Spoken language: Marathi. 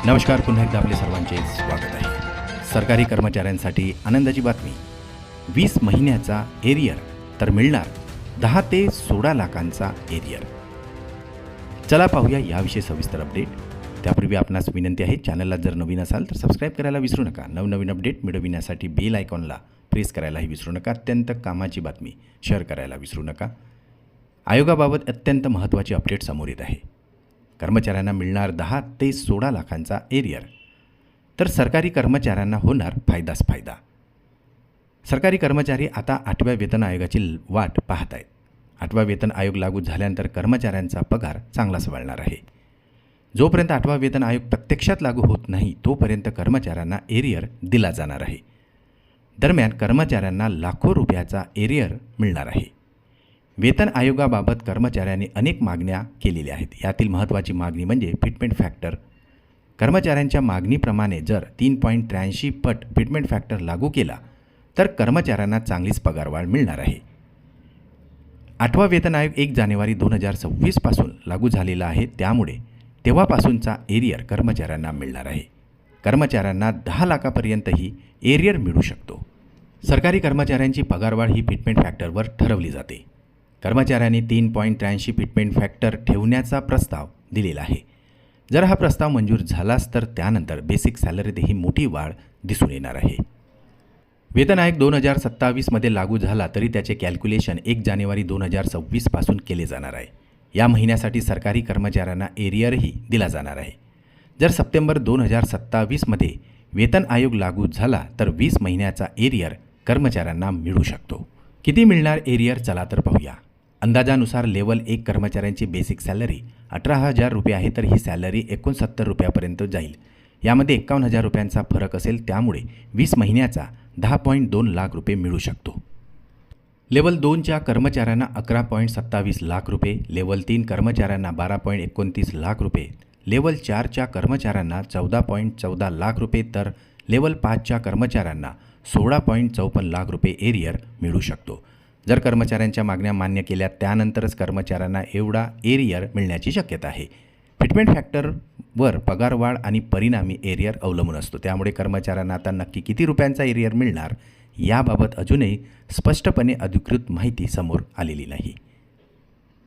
नमस्कार. पुन्हा एकदा आपले सर्वांचे स्वागत आहे. सरकारी कर्मचाऱ्यांसाठी आनंदाची बातमी. 20 महिन्याचा एरियर तर मिळणार 10 ते 16 लाखांचा एरियर. चला पाहूया याविषयी सविस्तर अपडेट. त्यापूर्वी आपणास विनंती आहे, चॅनलला जर नवीन असाल तर सबस्क्राईब करायला विसरू नका. नवनवीन अपडेट मिळविण्यासाठी बेल आयकॉनला प्रेस करायलाही विसरू नका. अत्यंत कामाची बातमी शेअर करायला विसरू नका. आयोगाबाबत अत्यंत महत्त्वाची अपडेट समोर येत आहे. कर्मचाऱ्यांना मिळणार 10 ते 16 लाखांचा एरियर. तर सरकारी कर्मचाऱ्यांना होणार फायदाच फायदा. सरकारी कर्मचारी आता 8व्या वेतन आयोगाची वाट पाहत आहेत. 8वा वेतन आयोग लागू झाल्यानंतर कर्मचाऱ्यांचा पगार चांगलाच वाढणार आहे. जोपर्यंत 8वा वेतन आयोग प्रत्यक्षात लागू होत नाही तोपर्यंत कर्मचाऱ्यांना एरियर दिला जाणार आहे. दरम्यान कर्मचाऱ्यांना लाखो रुपयाचा एरियर मिळणार आहे. वेतन आयोगाबाबत कर्मचाऱ्यांनी अनेक मागण्या केलेल्या आहेत. यातील महत्त्वाची मागणी म्हणजे फिटमेंट फॅक्टर. कर्मचाऱ्यांच्या मागणीप्रमाणे जर 3.83 पट फिटमेंट फॅक्टर लागू केला तर कर्मचाऱ्यांना चांगलीच पगारवाढ मिळणार आहे. 8वा वेतन आयोग 1 जानेवारी 2026 पासून लागू झालेला आहे. त्यामुळे तेव्हापासूनचा एरियर कर्मचाऱ्यांना मिळणार आहे. कर्मचाऱ्यांना 10 लाखापर्यंतही एरियर मिळू शकतो. सरकारी कर्मचाऱ्यांची पगारवाढ ही फिटमेंट फॅक्टरवर ठरवली जाते. कर्मचाऱ्यांनी 3.83 फिटमेंट फॅक्टर ठेवण्याचा प्रस्ताव दिलेला आहे. जर हा प्रस्ताव मंजूर झालाच तर त्यानंतर बेसिक सॅलरीतही मोठी वाढ दिसून येणार आहे. वेतन आयोग 2027मध्ये लागू झाला तरी त्याचे कॅल्क्युलेशन 1 जानेवारी 2026 पासून केले जाणार आहे. या महिन्यासाठी सरकारी कर्मचाऱ्यांना एरियरही दिला जाणार आहे. जर सप्टेंबर 2027मध्ये वेतन आयोग लागू झाला तर 20 महिन्याचा एरियर कर्मचाऱ्यांना मिळू शकतो. किती मिळणार एरियर, चला तर पाहूया. अंदाजानुसार लेवल 1 कर्मचाऱ्यांची बेसिक सॅलरी 18,000 रुपये आहे, तर ही सॅलरी 69 रुपयापर्यंत जाईल. यामध्ये 51,000 रुपयांचा फरक असेल. त्यामुळे 20 महिन्याचा 10.2 लाख रुपये मिळू शकतो. लेवल 2च्या कर्मचाऱ्यांना 11.27 लाख रुपये, लेवल 3 कर्मचाऱ्यांना 12.29 लाख रुपये, लेवल 4च्या कर्मचाऱ्यांना 14.14 लाख रुपये, तर लेवल 5च्या कर्मचाऱ्यांना 16.54 लाख रुपये एरियर मिळू शकतो. जर कर्मचाऱ्यांच्या मागण्या मान्य केल्या त्यानंतरच कर्मचाऱ्यांना एवढा एरियर मिळण्याची शक्यता आहे. फिटमेंट फॅक्टरवर पगारवाढ आणि परिणामी एरियर अवलंबून असतो. त्यामुळे कर्मचाऱ्यांना आता नक्की किती रुपयांचा एरियर मिळणार याबाबत अजूनही स्पष्टपणे अधिकृत माहिती समोर आलेली नाही.